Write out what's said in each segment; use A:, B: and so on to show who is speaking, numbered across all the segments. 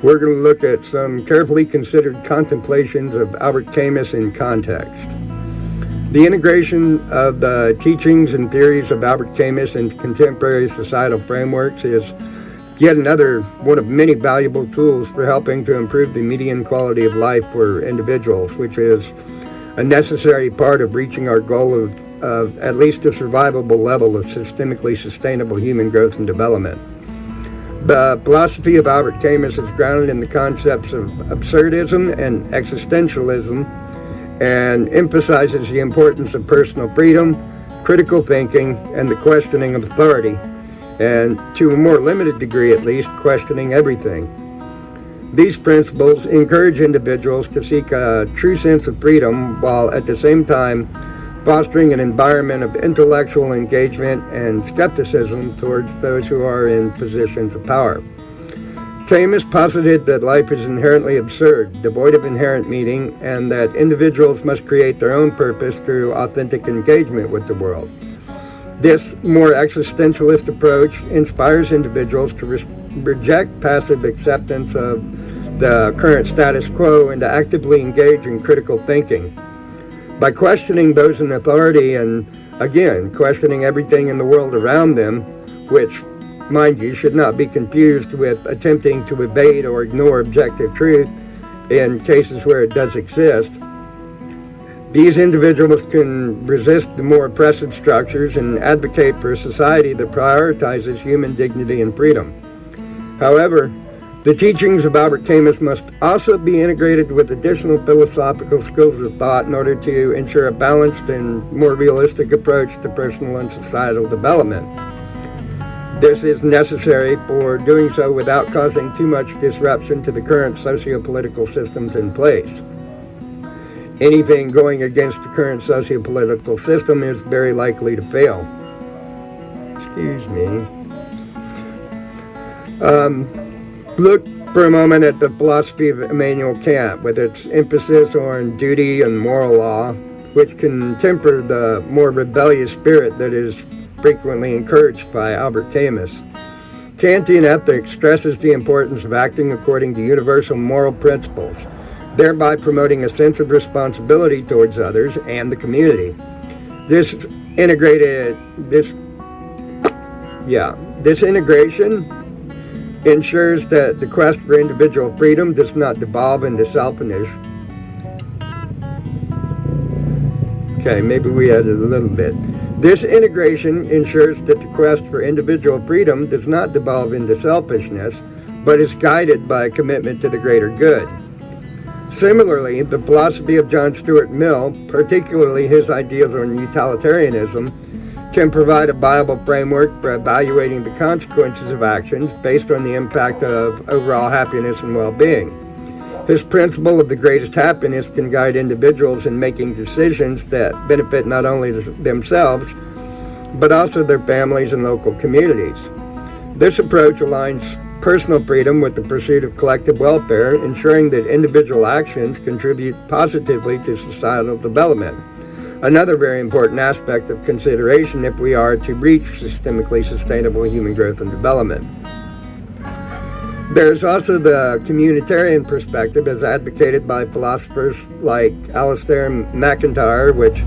A: We're going to look at some carefully considered contemplations of Albert Camus in context. The integration of the teachings and theories of Albert Camus into contemporary societal frameworks is yet another one of many valuable tools for helping to improve the median quality of life for individuals, which is a necessary part of reaching our goal of at least a survivable level of systemically sustainable human growth and development. The philosophy of Albert Camus is grounded in the concepts of absurdism and existentialism and emphasizes the importance of personal freedom, critical thinking, and the questioning of authority, and to a more limited degree at least, questioning everything. These principles encourage individuals to seek a true sense of freedom while at the same time fostering an environment of intellectual engagement and skepticism towards those who are in positions of power. Camus posited that life is inherently absurd, devoid of inherent meaning, and that individuals must create their own purpose through authentic engagement with the world. This more existentialist approach inspires individuals to reject passive acceptance of the current status quo and to actively engage in critical thinking. By questioning those in authority and, again, questioning everything in the world around them, which, mind you, should not be confused with attempting to evade or ignore objective truth in cases where it does exist, these individuals can resist the more oppressive structures and advocate for a society that prioritizes human dignity and freedom. However, the teachings of Albert Camus must also be integrated with additional philosophical schools of thought in order to ensure a balanced and more realistic approach to personal and societal development. This is necessary for doing so without causing too much disruption to the current socio-political systems in place. Anything going against the current socio-political system is very likely to fail. Excuse me. Look for a moment at the philosophy of Immanuel Kant, with its emphasis on duty and moral law, which can temper the more rebellious spirit that is frequently encouraged by Albert Camus. Kantian ethics stresses the importance of acting according to universal moral principles, thereby promoting a sense of responsibility towards others and the community. This integration ensures that the quest for individual freedom does not devolve into selfishness. Okay, maybe we added a little bit. This integration ensures that the quest for individual freedom does not devolve into selfishness, but is guided by a commitment to the greater good. Similarly, the philosophy of John Stuart Mill, particularly his ideas on utilitarianism, can provide a viable framework for evaluating the consequences of actions based on the impact of overall happiness and well-being. His principle of the greatest happiness can guide individuals in making decisions that benefit not only themselves, but also their families and local communities. This approach aligns personal freedom with the pursuit of collective welfare, ensuring that individual actions contribute positively to societal development. Another very important aspect of consideration if we are to reach systemically sustainable human growth and development. There's also the communitarian perspective as advocated by philosophers like Alistair MacIntyre, which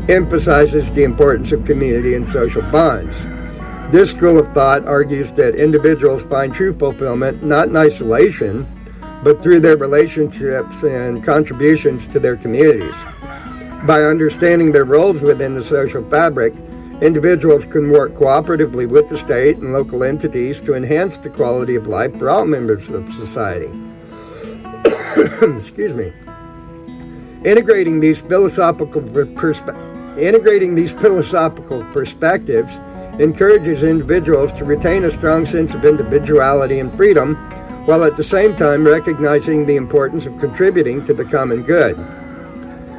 A: emphasizes the importance of community and social bonds. This school of thought argues that individuals find true fulfillment not in isolation, but through their relationships and contributions to their communities. By understanding their roles within the social fabric, individuals can work cooperatively with the state and local entities to enhance the quality of life for all members of society. Excuse me. Integrating these philosophical perspectives encourages individuals to retain a strong sense of individuality and freedom, while at the same time recognizing the importance of contributing to the common good.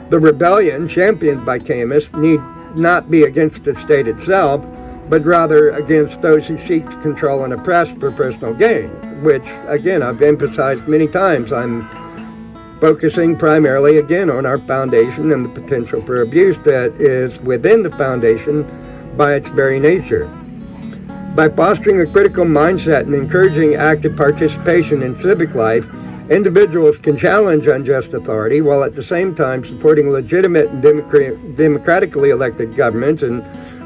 A: The rebellion championed by Camus need not be against the state itself, but rather against those who seek to control and oppress for personal gain, which, again, I've emphasized many times. I'm focusing primarily, again, on our foundation and the potential for abuse that is within the foundation by its very nature. By fostering a critical mindset and encouraging active participation in civic life, individuals can challenge unjust authority while at the same time supporting legitimate and democratically elected governments and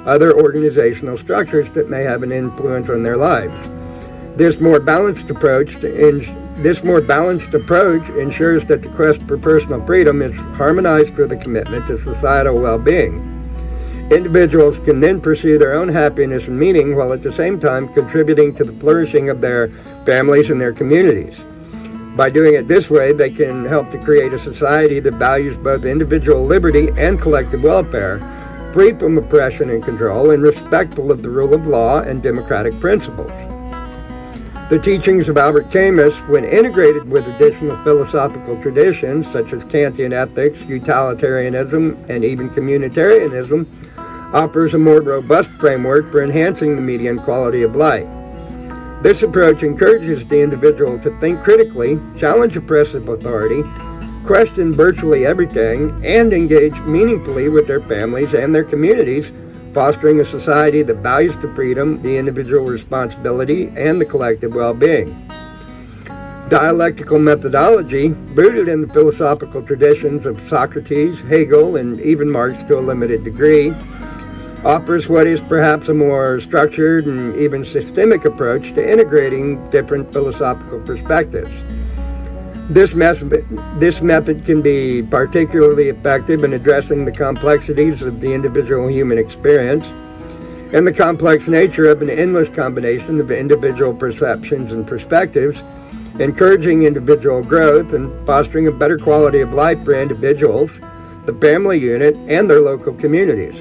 A: other organizational structures that may have an influence on their lives. This more balanced approach ensures that the quest for personal freedom is harmonized with a commitment to societal well-being. Individuals can then pursue their own happiness and meaning while at the same time contributing to the flourishing of their families and their communities. By doing it this way, they can help to create a society that values both individual liberty and collective welfare, free from oppression and control, and respectful of the rule of law and democratic principles. The teachings of Albert Camus, when integrated with additional philosophical traditions such as Kantian ethics, utilitarianism, and even communitarianism, offers a more robust framework for enhancing the median quality of life. This approach encourages the individual to think critically, challenge oppressive authority, question virtually everything, and engage meaningfully with their families and their communities, fostering a society that values the freedom, the individual responsibility, and the collective well-being. Dialectical methodology, rooted in the philosophical traditions of Socrates, Hegel, and even Marx to a limited degree, offers what is perhaps a more structured and even systemic approach to integrating different philosophical perspectives. This method can be particularly effective in addressing the complexities of the individual human experience and the complex nature of an endless combination of individual perceptions and perspectives, encouraging individual growth and fostering a better quality of life for individuals, the family unit, and their local communities.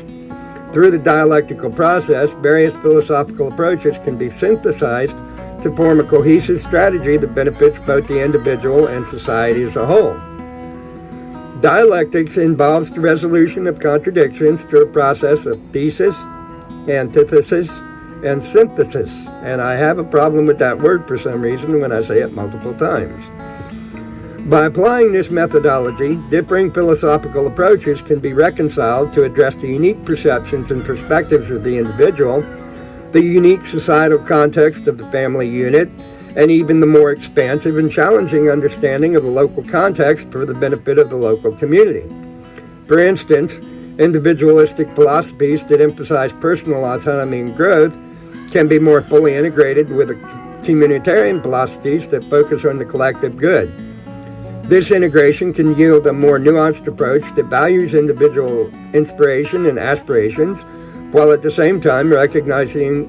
A: Through the dialectical process, various philosophical approaches can be synthesized to form a cohesive strategy that benefits both the individual and society as a whole. Dialectics involves the resolution of contradictions through a process of thesis, antithesis, and synthesis, and I have a problem with that word for some reason when I say it multiple times. By applying this methodology, differing philosophical approaches can be reconciled to address the unique perceptions and perspectives of the individual, the unique societal context of the family unit, and even the more expansive and challenging understanding of the local context for the benefit of the local community. For instance, individualistic philosophies that emphasize personal autonomy and growth can be more fully integrated with communitarian philosophies that focus on the collective good. This integration can yield a more nuanced approach that values individual inspiration and aspirations, while at the same time recognizing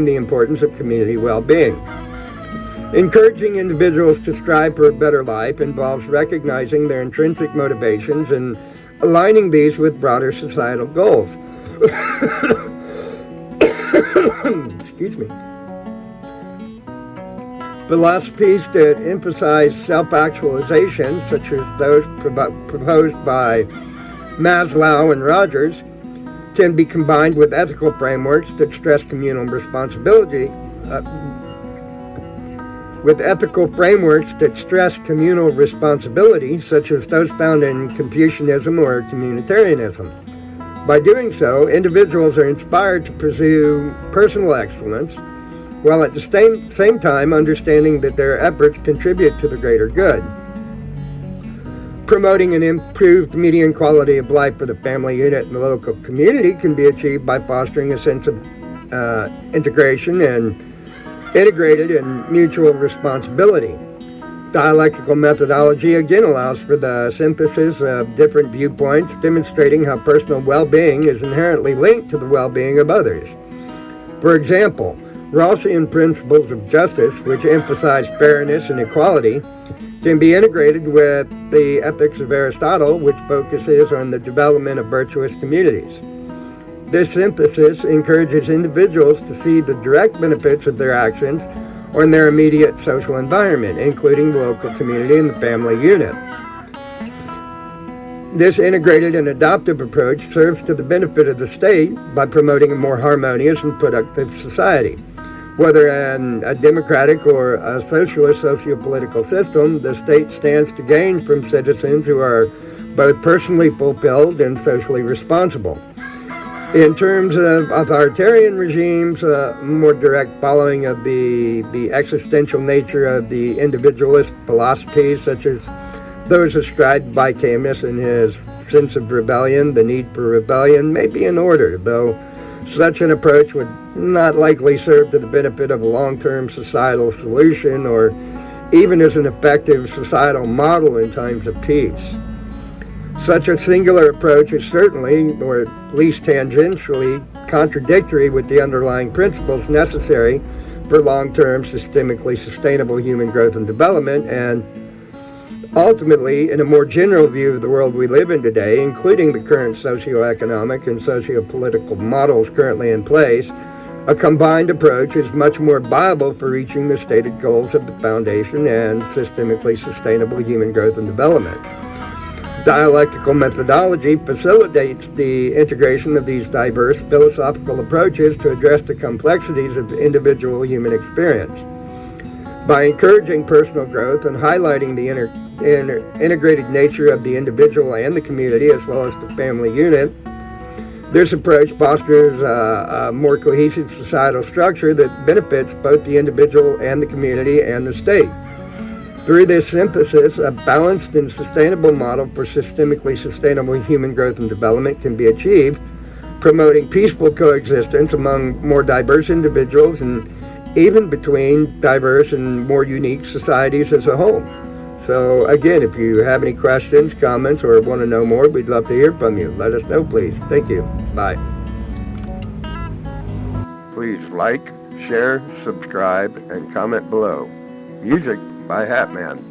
A: the importance of community well-being. Encouraging individuals to strive for a better life involves recognizing their intrinsic motivations and aligning these with broader societal goals. Excuse me. Philosophies that emphasize self-actualization, such as those proposed by Maslow and Rogers, can be combined with ethical frameworks that stress communal responsibility, such as those found in Confucianism or Communitarianism. By doing so, individuals are inspired to pursue personal excellence, while at the same time understanding that their efforts contribute to the greater good. Promoting an improved median quality of life for the family unit and the local community can be achieved by fostering a sense of integrated and mutual responsibility. Dialectical methodology again allows for the synthesis of different viewpoints, demonstrating how personal well-being is inherently linked to the well-being of others. For example, Rawlsian principles of justice, which emphasize fairness and equality, can be integrated with the ethics of Aristotle, which focuses on the development of virtuous communities. This synthesis encourages individuals to see the direct benefits of their actions on their immediate social environment, including the local community and the family unit. This integrated and adaptive approach serves to the benefit of the state by promoting a more harmonious and productive society. Whether in a democratic or a socialist socio-political system, the state stands to gain from citizens who are both personally fulfilled and socially responsible. In terms of authoritarian regimes, more direct following of the existential nature of the individualist philosophies, such as those ascribed by Camus in his Sense of Rebellion, the need for rebellion, may be in order, though such an approach would not likely serve to the benefit of a long-term societal solution or even as an effective societal model in times of peace. Such a singular approach is certainly, or at least tangentially, contradictory with the underlying principles necessary for long-term, systemically sustainable human growth and development, and ultimately, in a more general view of the world we live in today, including the current socioeconomic and socio-political models currently in place, a combined approach is much more viable for reaching the stated goals of the Foundation and systemically sustainable human growth and development. Dialectical methodology facilitates the integration of these diverse philosophical approaches to address the complexities of individual human experience. By encouraging personal growth and highlighting the integrated nature of the individual and the community, as well as the family unit, this approach fosters a more cohesive societal structure that benefits both the individual and the community and the state. Through this synthesis, a balanced and sustainable model for systemically sustainable human growth and development can be achieved, promoting peaceful coexistence among more diverse individuals and even between diverse and more unique societies as a whole. So again, if you have any questions, comments, or want to know more, we'd love to hear from you. Let us know, please. Thank you. Bye. Please like, share, subscribe, and comment below. Music by Hatman.